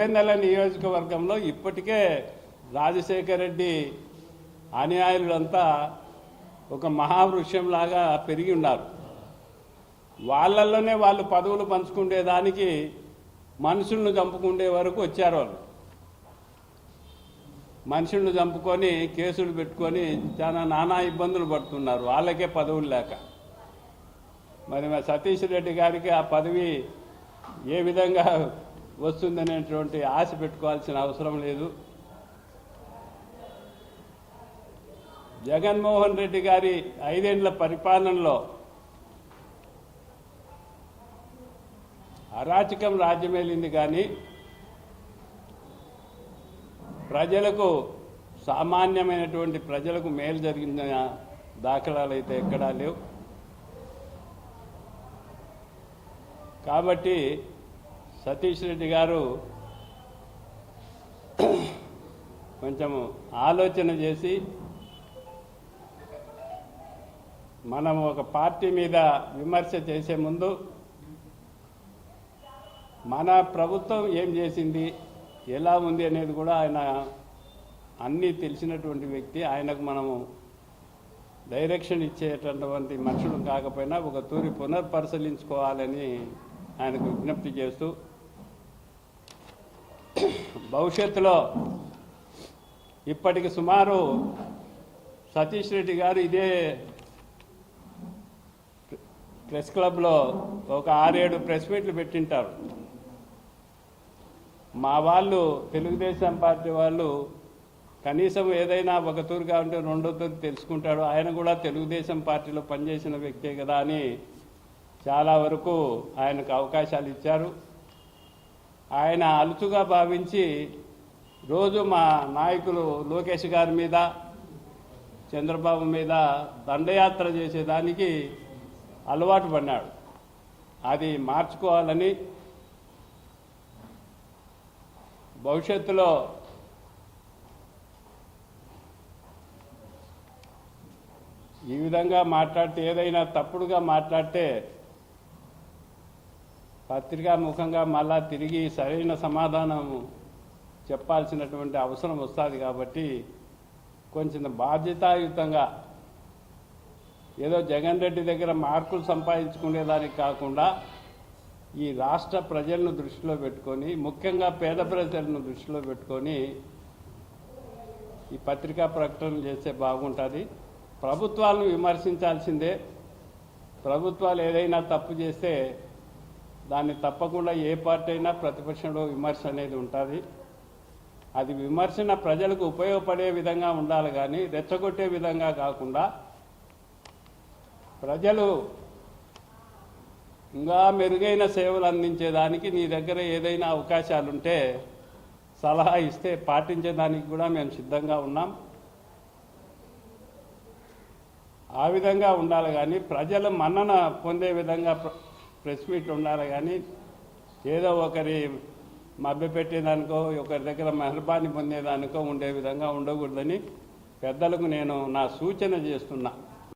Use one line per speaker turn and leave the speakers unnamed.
పులివెందుల నియోజకవర్గంలో ఇప్పటికే రాజశేఖర రెడ్డి అనుయాయులంతా ఒక మహావృక్షంలాగా పెరిగి ఉన్నారు. వాళ్ళల్లోనే వాళ్ళు పదవులు పంచుకునేదానికి మనుషులను చంపుకునే వరకు వచ్చారు. వాళ్ళు మనుషులను చంపుకొని కేసులు పెట్టుకొని చాలా నానా ఇబ్బందులు పడుతున్నారు వాళ్ళకే పదవులు లేక. మరి సతీష్ రెడ్డి గారికి ఆ పదవి ఏ విధంగా వస్తుందనేటువంటి ఆశ పెట్టుకోవాల్సిన అవసరం లేదు. జగన్మోహన్ రెడ్డి గారి 5 ఏళ్ల పరిపాలనలో అరాచకం రాజ్యమేలింది, కానీ ప్రజలకు సామాన్యమైనటువంటి ప్రజలకు మేలు జరిగిన దాఖలాలు అయితే ఎక్కడా లేవు. కాబట్టి సతీష్ రెడ్డి గారు కొంచెం ఆలోచన చేసి మనం ఒక పార్టీ మీద విమర్శ చేసే ముందు మన ప్రభుత్వం ఏం చేసింది, ఎలా ఉంది అనేది కూడా ఆయన అన్నీ తెలిసినటువంటి వ్యక్తి. ఆయనకు మనము డైరెక్షన్ ఇచ్చేటటువంటి మనుషులు కాకపోయినా ఒక తూరి పునర్పరిశీలించుకోవాలని ఆయనకు విజ్ఞప్తి చేస్తూ, భవిష్యత్తులో ఇప్పటికి సుమారు సతీష్ రెడ్డి గారు ఇదే ప్రెస్ క్లబ్లో ఒక 6-7 ప్రెస్ మీట్లు పెట్టింటారు. మా వాళ్ళు తెలుగుదేశం పార్టీ వాళ్ళు కనీసం ఏదైనా ఒక తూరుగా ఉంటే రెండో తూరు తెలుసుకుంటాడు. ఆయన కూడా తెలుగుదేశం పార్టీలో పనిచేసిన వ్యక్తే కదా అని చాలా వరకు ఆయనకు అవకాశాలు ఇచ్చారు. ఆయన అలుసుగా భావించి రోజు మా నాయకులు లోకేష్ గారి మీద, చంద్రబాబు మీద దండయాత్ర చేసేదానికి అలవాటు పడినాడు. అది మార్చుకోవాలని, భవిష్యత్తులో ఈ విధంగా మాట్లాడితే, ఏదైనా తప్పుడుగా మాట్లాడితే పత్రికా ముఖంగా మళ్ళా తిరిగి సరైన సమాధానం చెప్పాల్సినటువంటి అవసరం వస్తుంది. కాబట్టి కొంచెం బాధ్యతాయుతంగా ఏదో జగన్ రెడ్డి దగ్గర మార్కులు సంపాదించుకునేదానికి కాకుండా ఈ రాష్ట్ర ప్రజలను దృష్టిలో పెట్టుకొని, ముఖ్యంగా పేద ప్రజలను దృష్టిలో పెట్టుకొని ఈ పత్రికా ప్రకటనలు చేస్తే బాగుంటుంది. ప్రభుత్వాలను విమర్శించాల్సిందే. ప్రభుత్వాలు ఏదైనా తప్పు చేస్తే దాన్ని తప్పకుండా ఏ పార్టీ అయినా ప్రతిపక్షంలో విమర్శ అనేది ఉంటుంది. అది విమర్శన ప్రజలకు ఉపయోగపడే విధంగా ఉండాలి, కానీ రెచ్చగొట్టే విధంగా కాకుండా ప్రజలు ఇంకా మెరుగైన సేవలు అందించేదానికి నీ దగ్గర ఏదైనా అవకాశాలుంటే సలహా ఇస్తే పాటించేదానికి కూడా మేము సిద్ధంగా ఉన్నాం. ఆ విధంగా ఉండాలి, కానీ ప్రజలు మన్నన పొందే విధంగా ప్రెస్ మీట్ ఉండాలి, కానీ ఏదో ఒకరి మభ్యపెట్టేదానికో ఒకరి దగ్గర మెహర్బానీ పొందేదానికో ఉండే విధంగా ఉండకూడదని పెద్దలకు నేను నా సూచన చేస్తున్నా.